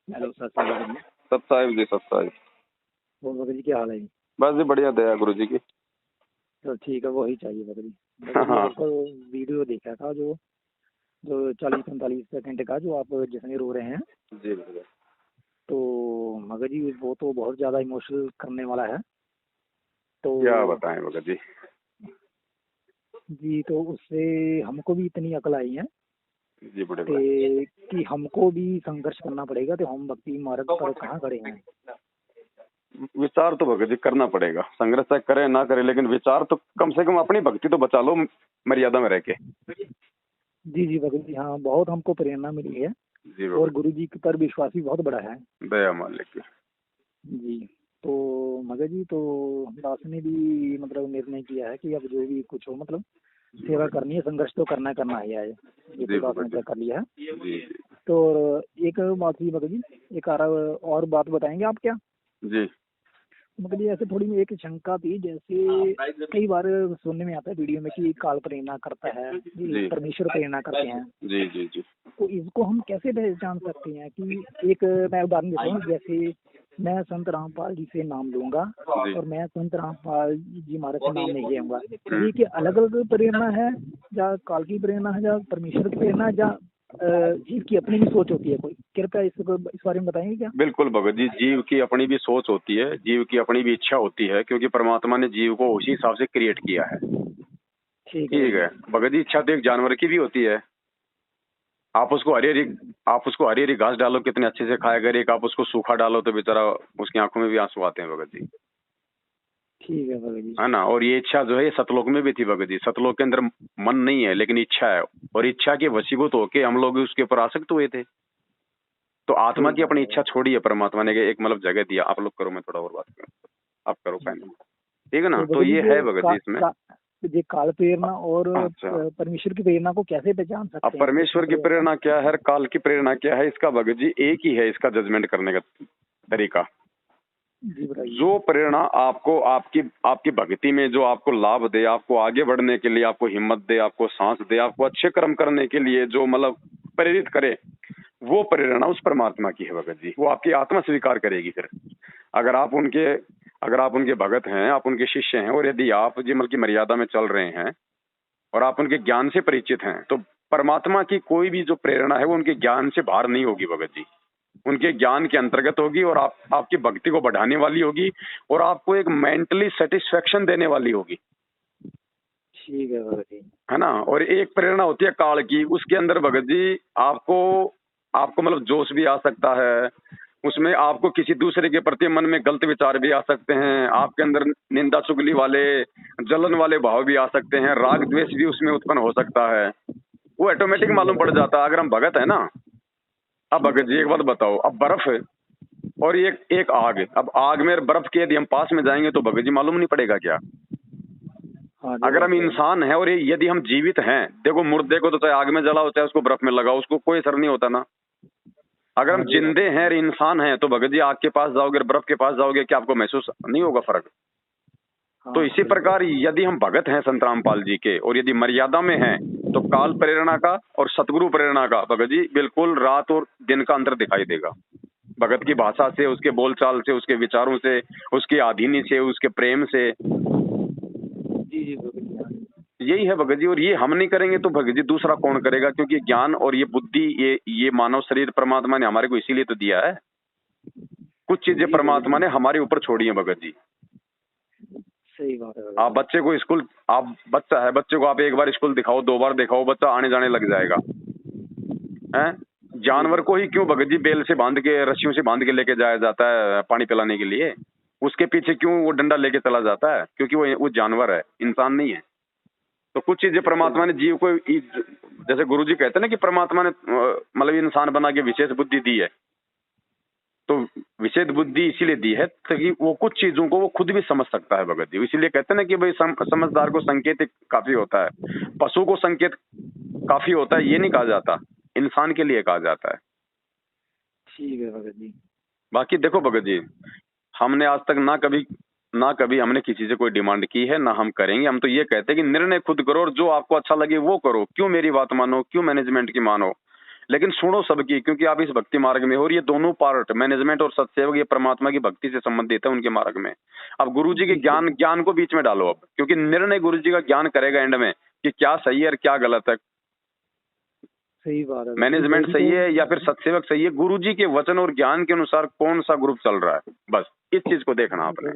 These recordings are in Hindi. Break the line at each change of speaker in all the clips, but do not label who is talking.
हेलो सत श्रीकाल जी।
सत साहिब जी, सत साहिब।
और भगत जी क्या हाल है जी?
बस जी बढ़िया, दया गुरु जी की।
तो ठीक है, वही चाहिए भगत जी।
हाँ
भगत जी
हाँ।
आपका वीडियो देखा था जो जो 40-45 सेकंड का, जो आप जिसमें रो रहे हैं।
जी भैया।
तो भगत जी वो तो बहुत ज़्यादा इमोशनल करने वाला है। तो
क्या बताएं भगत जी।
जी, तो उससे हमको भी इतनी अकल आई है
जी बड़े भाई।
कि हमको भी संघर्ष करना पड़ेगा। तो हम भक्ति मार्ग पर कहाँ खड़े हैं?
विचार तो भगत जी करना पड़ेगा, संघर्ष चाहे करे ना करे, लेकिन विचार तो कम से कम अपनी भक्ति तो बचा लो मर्यादा में रह के।
जी जी भगत जी, हाँ बहुत हमको प्रेरणा मिली है।
जी
और
भगत
गुरु जी पर विश्वास भी बहुत बड़ा है।
जी, दया मालिक की।
जी। तो मगर जी, तो दास ने भी मतलब निर्णय किया है कि अब जो भी कुछ हो, मतलब सेवा करनी है, संघर्ष तो करना ही है। ये
जी
तो दास ने
भगत जी।
तय कर लिया है।
जी जी
तो एक बात थी मगर जी, एक और बात बताएंगे आप क्या?
जी
मगर जी ऐसे थोड़ी एक शंका थी, जैसे कई बार सुनने में आता है वीडियो में कि काल प्रेरणा करता है, ये
जी
परमेश्वर प्रेरणा करते हैं।
जी जी जी
तो इसको हम कैसे पहचान सकते हैं कि एक, मैं उदाहरण देता हूँ, जैसे मैं संत रामपाल जी से नाम लूंगा
जी।
और मैं संत रामपाल जी महाराज से नाम नहीं लेऊंगा, तो ये क्या अलग अलग प्रेरणा है, या काल की प्रेरणा है, या परमेश्वर की प्रेरणा है, या जीव की अपनी भी सोच होती है कोई? कृपया इस बारे में बताएंगे क्या?
बिल्कुल भगत जी, जीव की अपनी भी सोच होती है, जीव की अपनी भी इच्छा होती है, क्योंकि परमात्मा ने जीव को उसी हिसाब से क्रिएट किया है।
ठीक है
ठीक
जी।
है भगत जी, इच्छा तो एक जानवर की भी होती है। आप उसको हरी हरी आप उसको हरी हरी घास डालो, कितने अच्छे से खाएगा। एक आप उसको सूखा डालो तो बेचारा उसकी आंखों में भी आंसू आते हैं भगत जी,
ठीक है भगत जी।
है ना। और ये इच्छा जो है ये सतलोक में भी थी भगत जी। सतलोक के अंदर मन नहीं है लेकिन इच्छा है, और इच्छा के वशीभूत होके हम लोग उसके ऊपर आसक्त हुए थे। तो आत्मा
ठीक
की
बात
अपनी
है
इच्छा
भगत
छोड़ी है, परमात्मा ने एक मतलब जगह दिया। आप लोग करो, मैं थोड़ा और बात करूँ। आप करो
जी।
फाइनल, ठीक है ना।
तो
तो
भगत जी
ये है भगत जी इसमें।
ये काल प्रेरणा और
अच्छा,
परमेश्वर की प्रेरणा को कैसे पहचान
अब
सकते हैं? कुछ
परमेश्वर की
मतलब ऐसा?
प्रेरणा क्या है, काल की प्रेरणा क्या है, इसका भगत जी एक ही है इसका जजमेंट करने का तरीका।
जी बताइए।
जो प्रेरणा आपको आपकी आपकी भक्ति में जो आपको लाभ दे, आपको आगे बढ़ने के लिए, आपको हिम्मत दे, आपको सांस दे, आपको अच्छे कर्म करने के लिए जो मतलब प्रेरित करे, वो प्रेरणा उस परमात्मा की है भगत जी। वो आपकी आत्मा स्वीकार करेगी फिर। अगर आप उनके अगर आप उनके भगत हैं, आप उनके शिष्य हैं, और यदि आप जी मतलब की मर्यादा में चल रहे हैं और आप उनके ज्ञान से परिचित हैं, तो परमात्मा की कोई भी जो प्रेरणा है वो उनके ज्ञान से बाहर नहीं होगी भगत जी। उनके ज्ञान के अंतर्गत होगी, और आपकी भक्ति को बढ़ाने वाली होगी, और आपको एक मेंटली सेटिस्फेक्शन देने वाली होगी,
ठीक है भगत जी।
है ना। और एक प्रेरणा होती है काल की, उसके अंदर भगत जी आपको आपको मतलब जोश भी आ सकता है। उसमें आपको किसी दूसरे के प्रति मन में गलत विचार भी आ सकते हैं, आपके अंदर निंदा चुगली वाले, जलन वाले भाव भी आ सकते हैं, राग द्वेष भी उसमें उत्पन्न हो सकता है। वो ऑटोमेटिक
ठीक है
मालूम पड़
भगत जी।
जाता है अगर हम भगत है ना। अब
ठीक है
भगत जी एक
भगत
बात
जी।
बताओ, अब बर्फ है और एक एक आग है। अब आग में बर्फ के यदि हम पास में जाएंगे तो भगत जी मालूम नहीं पड़ेगा क्या?
हाँ जो
अगर
बात
हम
है।
इंसान हैं और यदि हम जीवित हैं, देखो मुर्दे को तो चाहे आग में जलाओ चाहे उसको बर्फ में लगाओ, उसको कोई असर नहीं होता ना। अगर हम
हाँ जो बात
जिंदे
है।
हैं और इंसान हैं तो भगत जी आग के पास जाओगे और बर्फ के पास जाओगे, क्या आपको महसूस नहीं होगा फर्क? तो
हाँ
इसी
बिल्कुल।
प्रकार यदि हम भगत हैं संत रामपाल जी के, और यदि मर्यादा में हैं, तो काल प्रेरणा का और सतगुरु प्रेरणा का भगत जी बिल्कुल रात और दिन का अंतर दिखाई देगा। भगत की भाषा से, उसके बोलचाल से, उसके विचारों से, उसकी आधीनी से, उसके प्रेम से।
जी जी भगत जी, हाँ।
यही है भगत जी। और ये हम नहीं करेंगे तो भगत जी दूसरा कौन करेगा? क्योंकि ज्ञान और ये बुद्धि, ये मानव शरीर परमात्मा ने हमारे को इसीलिए तो दिया है। कुछ चीजें
जी भगत
परमात्मा
जी,
ने हमारे ऊपर छोड़ी है भगत जी।
सही बात है भगत
आप
जी।
बच्चे को स्कूल, आप बच्चा है, बच्चे को आप एक बार स्कूल दिखाओ, दो बार दिखाओ, बच्चा आने जाने लग जाएगा। हैं?
जी
जानवर
भगत
को
जी।
ही क्यों भगत जी बेल से बांध के, रस्सियों से बांध के लेके जाया जाता है पानी पिलाने के लिए? उसके पीछे क्यों वो डंडा लेके चला जाता है? क्योंकि वो जानवर है, इंसान नहीं है। तो कुछ चीजें
सही
परमात्मा
बात
ने
है।
जीव को जैसे गुरु जी कहते हैं ना कि परमात्मा ने मतलब इंसान बना के विशेष बुद्धि दी है। तो विशेष बुद्धि इसीलिए दी है ताकि वो कुछ चीजों को वो खुद भी समझ सकता है भगत जी। इसीलिए कहते हैं ना कि भाई समझदार को संकेत काफी होता है, पशु को संकेत काफी होता है, ये नहीं कहा जाता, इंसान के लिए कहा जाता है।
ठीक है भगत जी।
बाकी देखो भगत जी, हमने आज तक ना कभी हमने किसी से कोई डिमांड की है, ना हम करेंगे। हम तो ये कहते हैं कि निर्णय खुद करो और जो आपको अच्छा लगे वो करो। क्यों मेरी बात मानो, क्यों मैनेजमेंट की मानो? लेकिन सुनो सबकी, क्योंकि आप इस भक्ति मार्ग में हो और ये दोनों पार्ट मैनेजमेंट और सत्सेवक ये परमात्मा की भक्ति से संबंधित है उनके मार्ग में। अब गुरु जी के ज्ञान को बीच में डालो अब, क्योंकि निर्णय गुरु जी का ज्ञान करेगा एंड में कि क्या सही है और क्या गलत है,
सही बात है।
मैनेजमेंट
वही
सही
तो
है या फिर सत्सेवक सही है, गुरु जी के वचन और ज्ञान के अनुसार कौन सा ग्रुप चल रहा है, बस इस चीज को देखना आपने।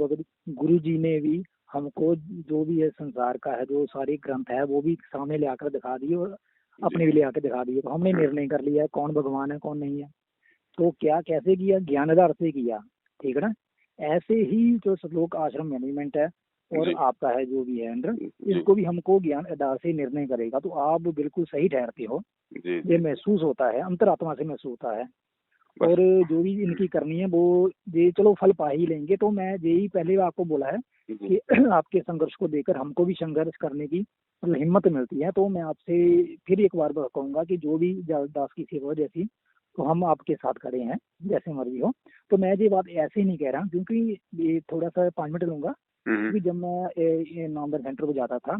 गुरु जी ने भी हमको जो भी है संसार का है, जो सारी ग्रंथ है वो भी सामने ले आकर दिखा दिए और अपने भी ले आकर दिखा दिए। तो हमने निर्णय कर लिया है कौन भगवान है कौन नहीं है। तो क्या कैसे किया, ज्ञानाधार से किया, ठीक है ना। ऐसे ही जो श्लोक आश्रम मैनेजमेंट है और आपका है जो भी है अंदर, इसको भी हमको ज्ञान आधार से निर्णय करेगा। तो आप बिल्कुल सही ठहरते हो, ये महसूस होता है, अंतरात्मा से महसूस होता है। और जो भी इनकी करनी है वो ये चलो फल पा ही लेंगे। तो मैं यही पहले आपको बोला है कि आपके संघर्ष को देकर हमको भी संघर्ष करने की मतलब हिम्मत मिलती है। तो मैं आपसे फिर एक बार कहूँगा कि जो भी दास की सेवा जैसी, तो हम आपके साथ खड़े हैं जैसे मर्जी हो। तो मैं ये बात ऐसे ही नहीं कह रहा, क्योंकि ये थोड़ा सा 5 मिनट लूंगा। क्योंकि जब मैं नामदान सेंटर को जाता था,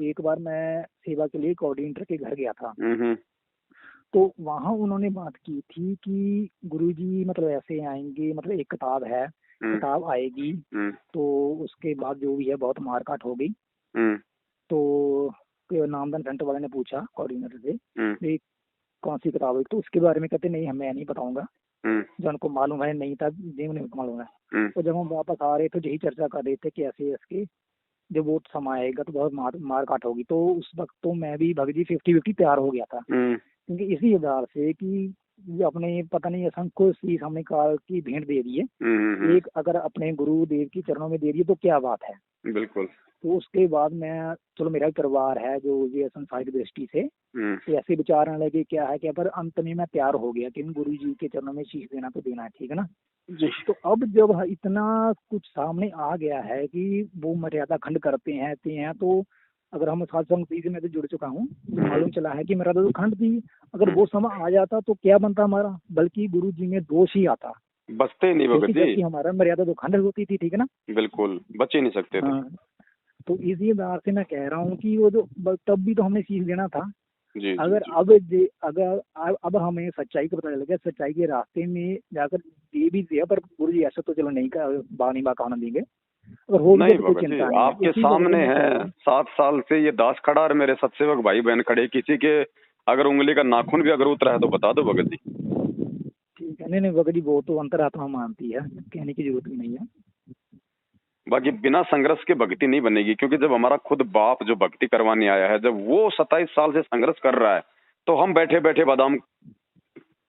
एक बार मैं सेवा के लिए कोऑर्डिनेटर के घर गया था। तो वहाँ उन्होंने बात की थी कि गुरुजी मतलब ऐसे आएंगे, मतलब एक किताब है, किताब आएगी तो उसके बाद जो भी है बहुत मारकाट हो गई। तो नामदान सेंटर वाले ने पूछा कोऑर्डिनेटर से कौन सी किताब है, तो उसके बारे में कहते नहीं मैं नहीं बताऊंगा, जो उनको मालूम है नहीं था देव नहीं मालूम है। तो जब हम वापस आ रहे थे यही चर्चा कर रहे थे कि ऐसे इसके जब वो समय आएगा तो बहुत मार काट होगी। तो उस वक्त तो मैं भी भगत जी 50-50 तैयार हो गया था, क्योंकि इसी आधार से कि अपने पता नहीं असंख्य चीज हमने काल की भेंट दे दी है, एक अगर अपने गुरुदेव की चरणों में दे दी तो क्या बात है। बिल्कुल। तो उसके बाद मैं चलो मेरा परिवार है जो ये संसारिक दृष्टि से तो ऐसे विचार आने लगे क्या है क्या, पर अंत में मैं तैयार हो गया कि गुरु जी के चरणों में शीश देना तो देना है, ठीक है ना जी। तो अब जब इतना कुछ सामने आ गया है कि वो मर्यादा खंड करते हैं तो अगर हम सत्संग से मैं तो जुड़ चुका हूँ, मालूम चला है कि मर्यादा तो खंड थी। अगर वो समय आ जाता तो क्या बनता हमारा, बल्कि गुरु जी में दोष ही आता, बचते नहीं भगत जी, हमारा मर्यादा तो खंड होती थी, ठीक है ना, बिल्कुल बच ही नहीं सकते थे। तो इसी आधार से मैं कह रहा हूँ कि वो जो तब भी तो हमने सीख देना था जी, अगर जी, अब हमें सच्चाई को पता चल गया, सच्चाई के रास्ते में जाकर दे भी दिया, पर गुरु जी ऐसा तो चलो नहीं बाकाना देंगे। अगर हो नहीं तो चिंता नहीं, आपके सामने है 7 साल से ये दास खड़ा और मेरे सत्सेवक भाई बहन खड़े, किसी के अगर उंगली का नाखून भी अगर उतरा है तो बता दो भगत जी। ठीक है, नहीं भगत जी वो तो अंतरात्मा मानती है, कहने की जरूरत भी नहीं है। बाकी बिना संघर्ष के भक्ति नहीं बनेगी, क्योंकि जब हमारा खुद बाप जो भक्ति करवाने आया है, जब वो 27 साल से संघर्ष कर रहा है तो हम बैठे बैठे बादाम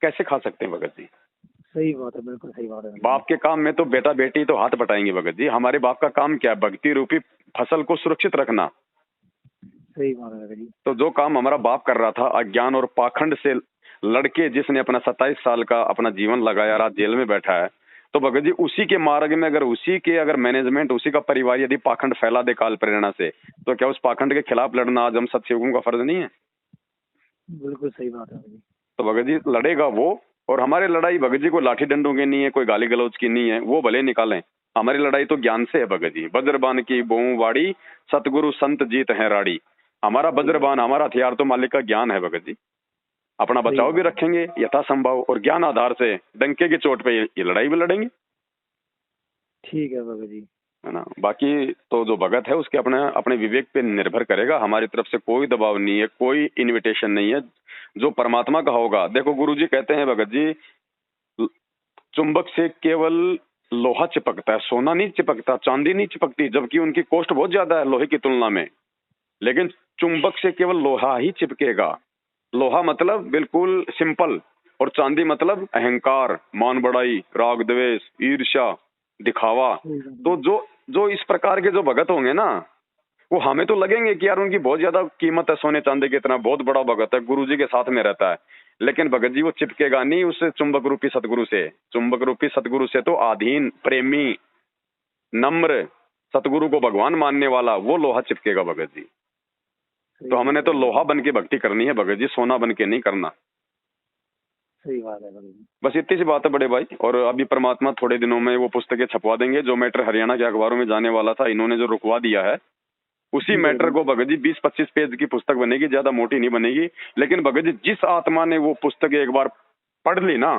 कैसे खा सकते हैं भगत जी। सही बात है, बिल्कुल सही बात है। बाप के काम में तो बेटा बेटी तो हाथ बटाएंगे भगत जी, हमारे बाप का काम क्या है, भक्ति रूपी फसल को सुरक्षित रखना। सही बात है भगत जी। तो जो काम हमारा बाप कर रहा था अज्ञान और पाखंड से लड़के, जिसने अपना 27 साल का अपना जीवन लगाया, रात जेल में बैठा है, तो भगत जी उसी के मार्ग में अगर उसी के अगर मैनेजमेंट उसी का परिवार यदि पाखंड फैला दे काल प्रेरणा से, तो क्या उस पाखंड के खिलाफ लड़ना आज हम सत्सेवकों का फर्ज नहीं है। बिल्कुल सही बात है। तो भगत जी लड़ेगा वो, और हमारी लड़ाई भगत जी को लाठी डंडों की नहीं है, कोई गाली गलौज की नहीं है, वो भले निकालें, हमारी लड़ाई तो ज्ञान से है भगत जी। वज्रबान की बोऊ वाड़ी सतगुरु संत जीत है राड़ी, हमारा वज्रबान हमारा हथियार तो मालिक का ज्ञान है भगत जी। अपना बचाव भी रखेंगे यथासंभव और ज्ञान आधार से डंके की चोट पे ये लड़ाई भी लड़ेंगे। ठीक है भगत जी, है ना। बाकी तो जो भगत है उसके अपने अपने विवेक पे निर्भर करेगा, हमारी तरफ से कोई दबाव नहीं है, कोई इनविटेशन नहीं है, जो परमात्मा का होगा। देखो गुरुजी कहते हैं भगत जी, चुंबक से केवल लोहा चिपकता है, सोना नहीं चिपकता, चांदी नहीं चिपकती, जबकि उनकी कॉस्ट बहुत ज्यादा है लोहे की तुलना में, लेकिन चुंबक से केवल लोहा ही चिपकेगा। लोहा मतलब बिल्कुल सिंपल, और चांदी मतलब अहंकार, मान बढ़ाई, राग द्वेष, ईर्ष्या, दिखावा। तो जो इस प्रकार के जो भगत होंगे ना, वो हमें तो लगेंगे कि यार उनकी बहुत ज्यादा कीमत है, सोने चांदी की इतना बहुत बड़ा भगत है, गुरुजी के साथ में रहता है, लेकिन भगत जी वो चिपकेगा नहीं उस चुंबक रूपी सतगुरु से। चुंबक रूपी सतगुरु से तो आधीन, प्रेमी, नम्र, सतगुरु को भगवान मानने वाला वो लोहा चिपकेगा भगत जी। तो हमने तो लोहा बन के भक्ति करनी है भगत जी, सोना बन के नहीं करना। सही बात है भगत जी। बस इतनी सी बात है बड़े भाई। और अभी परमात्मा थोड़े दिनों में वो पुस्तकें छपवा देंगे, जो मैटर हरियाणा के अखबारों में जाने वाला था इन्होंने जो रुकवा दिया है,
उसी मैटर को भगत जी 20-25 पेज की पुस्तक बनेगी, ज्यादा मोटी नहीं बनेगी। लेकिन भगत जी जिस आत्मा ने वो पुस्तक एक बार पढ़ ली ना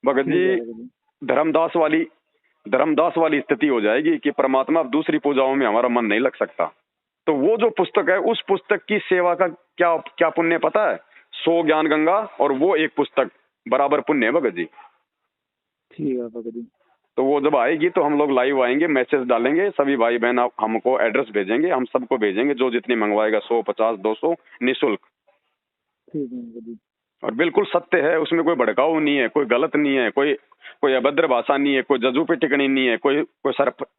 भगत जी, धर्मदास वाली स्थिति हो जाएगी कि परमात्मा अब दूसरी पूजाओं में हमारा मन नहीं लग सकता। तो वो जो पुस्तक है, उस पुस्तक की सेवा का क्या क्या पुण्य पता है? 100 ज्ञान गंगा और वो एक पुस्तक बराबर पुण्य है भगत जी।
ठीक है भगत जी।
तो वो जब आएगी तो हम लोग लाइव आएंगे, मैसेज डालेंगे, सभी भाई बहन आप हमको एड्रेस भेजेंगे, हम सबको भेजेंगे, जो जितनी मंगवाएगा 100, 50, 200 निःशुल्क।
ठीक है भगत जी।
और बिल्कुल सत्य है, उसमें कोई भड़काऊ नहीं है, कोई गलत नहीं है, कोई अभद्र भाषा नहीं है, कोई जजू पे टिप्पणी नहीं है, कोई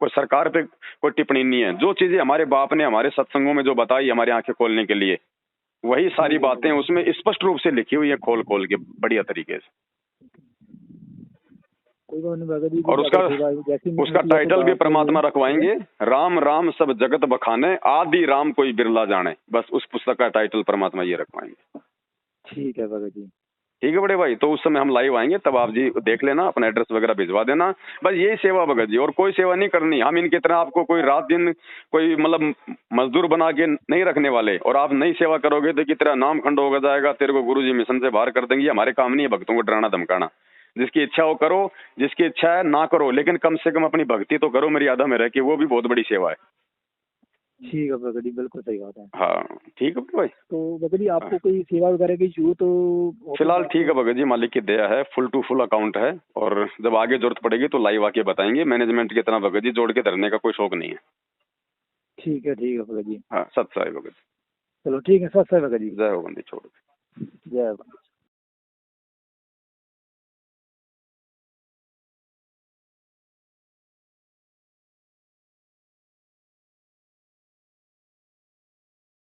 सरकार पे कोई टिप्पणी नहीं है। जो चीजें हमारे बाप ने हमारे सत्संगों में जो बताई हमारी आंखें खोलने के लिए, वही सारी बातें उसमें स्पष्ट रूप से लिखी हुई है, खोल खोल के बढ़िया तरीके से।
कोई बात नहीं भगत जी।
और उसका टाइटल भी परमात्मा रखवाएंगे, राम राम सब जगत बखाने, आदि राम कोई बिरला जाने। बस उस पुस्तक का टाइटल परमात्मा ये रखवाएंगे।
ठीक है भगत जी।
ठीक है बड़े भाई, तो उस समय हम लाइव आएंगे, तब आप जी देख लेना, अपना एड्रेस वगैरह भिजवा देना। बस यही सेवा भगत जी, और कोई सेवा नहीं करनी। हम इनकी तरह आपको कोई रात दिन कोई मतलब मजदूर बना के नहीं रखने वाले। और आप नहीं सेवा करोगे तो की तरह नाम खंड होगा जाएगा, तेरे को गुरुजी मिशन से बाहर कर देंगे। हमारे काम नहीं है भक्तों को डराना धमकाना। जिसकी इच्छा हो करो, जिसकी इच्छा है ना करो, लेकिन कम से कम अपनी भक्ति तो करो मर्यादा में रह के, वो भी बहुत बड़ी सेवा है।
ठीक है भगत जी, बिल्कुल सही बात है।
हाँ ठीक है भाई।
तो भगत जी आपको कोई सेवा वगैरह की जरूरत तो
फिलहाल ठीक है भगत जी, मालिक की दया है, फुल टू फुल अकाउंट है। और जब आगे जरूरत पड़ेगी तो लाइव आके बताएंगे। मैनेजमेंट की तरह भगत जी जोड़ के धरने का कोई शौक नहीं है।
ठीक है भगत जी।
हाँ सत्य है भगत जी।
चलो ठीक है, सत्य है भगत जी।
जय हो बंदी छोड़।
जय